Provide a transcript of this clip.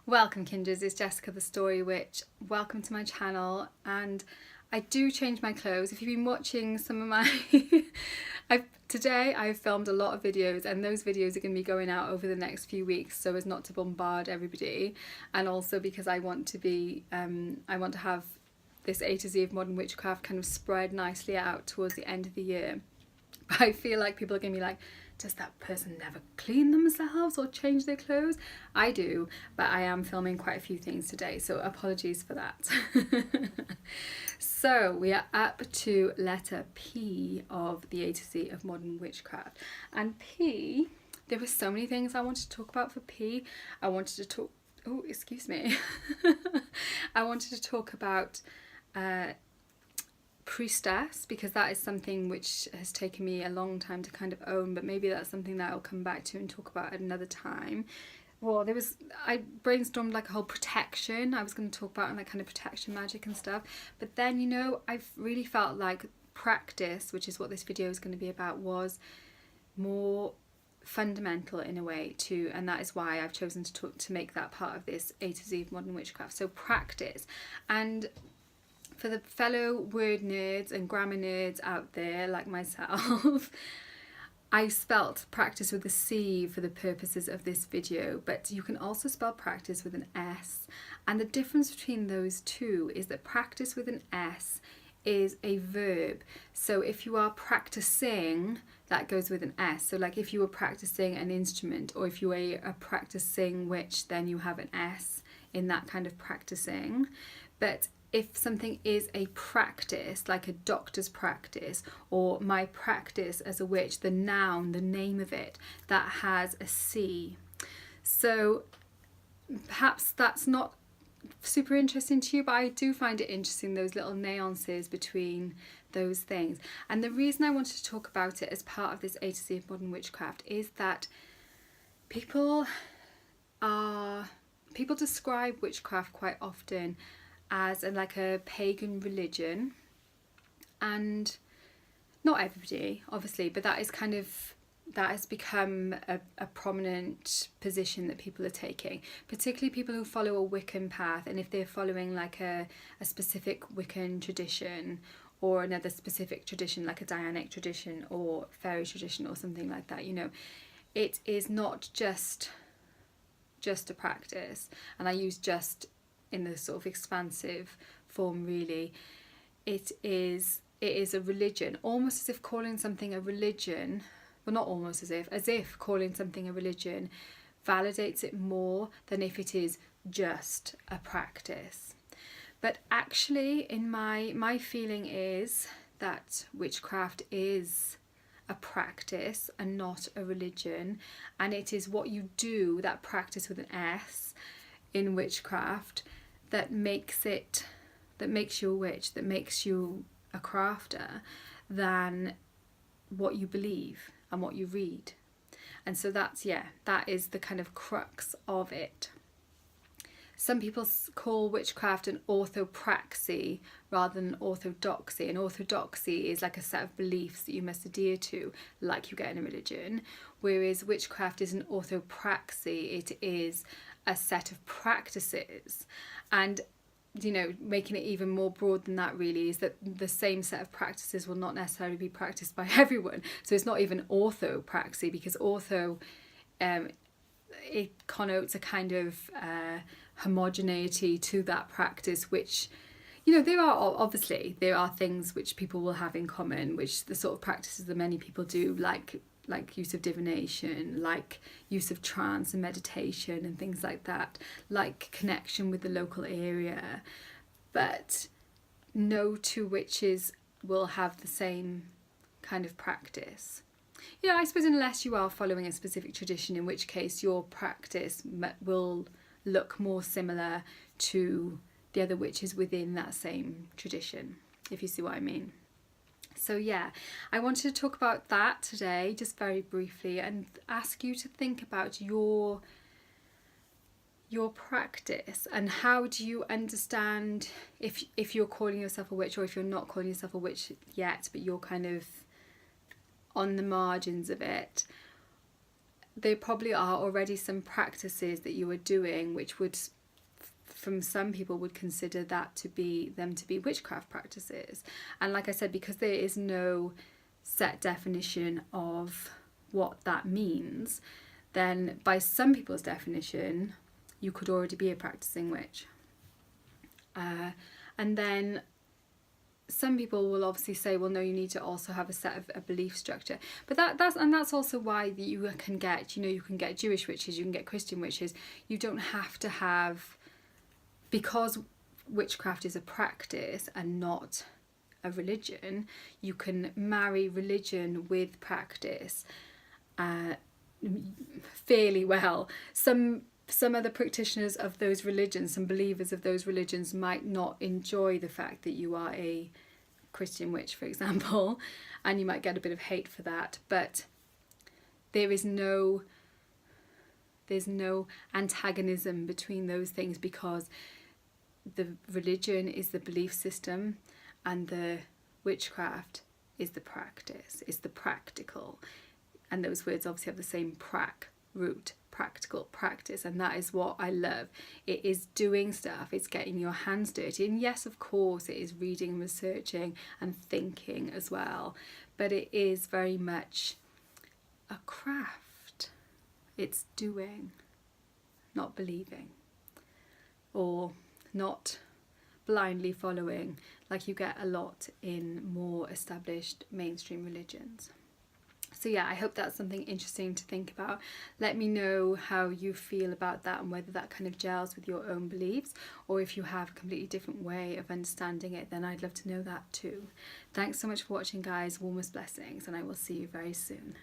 Welcome kinders, it's Jessica the Story Witch. Welcome to my channel, and I do change my clothes. If you've been watching some of my today I've filmed a lot of videos, and those videos are going to be going out over the next few weeks so as not to bombard everybody, and also because I want to have this A to Z of modern witchcraft kind of spread nicely out towards the end of the year. But I feel like people are going to be like, does that person never clean themselves or change their clothes? I do, but I am filming quite a few things today, so apologies for that. So we are up to letter P of the A to Z of modern witchcraft. And P, there were so many things I wanted to talk about for P. I wanted to talk, oh, excuse me. I wanted to talk about priestess, because that is something which has taken me a long time to kind of own, but maybe that's something that I'll come back to and talk about at another time. Well, I brainstormed like a whole protection. I was going to talk about like kind of protection magic and stuff, but then, you know, I've really felt like practice, which is what this video is going to be about, was more fundamental in a way too, and that is why I've chosen to make that part of this A to Z of modern witchcraft. So practice. And for the fellow word nerds and grammar nerds out there like myself, I spelt practice with a C for the purposes of this video, but you can also spell practice with an S. And the difference between those two is that practice with an S is a verb. So if you are practicing, that goes with an S. So like if you were practicing an instrument, or if you were a practicing witch, then you have an S in that kind of practicing. But if something is a practice, like a doctor's practice, or my practice as a witch, the noun, the name of it, that has a C. So perhaps that's not super interesting to you, but I do find it interesting, those little nuances between those things. And the reason I wanted to talk about it as part of this A to Z of modern witchcraft is that people describe witchcraft quite often as like a pagan religion, and not everybody obviously, but that has become a prominent position that people are taking, particularly people who follow a Wiccan path. And if they're following like a specific Wiccan tradition, or another specific tradition like a Dianic tradition or fairy tradition or something like that, you know, it is not just a practice, and I use just in the sort of expansive form really. It is a religion, almost as if calling something a religion, well, not almost as if calling something a religion validates it more than if it is just a practice. But actually, in my feeling is that witchcraft is a practice and not a religion, and it is what you do, that practice with an S in witchcraft, that makes you a witch, that makes you a crafter, than what you believe and what you read. And so that is the kind of crux of it. Some people call witchcraft an orthopraxy rather than orthodoxy. And orthodoxy is like a set of beliefs that you must adhere to, like you get in a religion, whereas witchcraft is an orthopraxy. It is a set of practices. And, you know, making it even more broad than that really is that the same set of practices will not necessarily be practiced by everyone. So it's not even orthopraxy, because ortho, it connotes a kind of homogeneity to that practice, which, you know, there are things which people will have in common, which the sort of practices that many people do, like use of divination, like use of trance and meditation and things like that, like connection with the local area. But no two witches will have the same kind of practice. You know, I suppose unless you are following a specific tradition, in which case your practice will look more similar to the other witches within that same tradition, if you see what I mean. So yeah, I wanted to talk about that today, just very briefly, and ask you to think about your practice, and how do you understand if you're calling yourself a witch, or if you're not calling yourself a witch yet, but you're kind of on the margins of it. there probably are already some practices that you are doing which would, from some people, would consider that to be witchcraft practices. And like I said, because there is no set definition of what that means, then by some people's definition you could already be a practicing witch. And then some people will obviously say, well, no, you need to also have a set of a belief structure. But that's also why you can get, you can get Jewish witches, you can get Christian witches. You don't have to have, because witchcraft is a practice and not a religion, you can marry religion with practice fairly well. Some other practitioners of those religions, some believers of those religions, might not enjoy the fact that you are a Christian witch, for example, and you might get a bit of hate for that. But there's no antagonism between those things, because the religion is the belief system and the witchcraft is the practice, is the practical. And those words obviously have the same prac root, practical, practice, and that is what I love. It is doing stuff, it's getting your hands dirty, and yes, of course, it is reading and researching and thinking as well, but it is very much a craft. It's doing, not believing, or not blindly following like you get a lot in more established mainstream religions. So yeah, I hope that's something interesting to think about. Let me know how you feel about that and whether that kind of gels with your own beliefs, or if you have a completely different way of understanding it, then I'd love to know that too. Thanks so much for watching, guys. Warmest blessings, and I will see you very soon.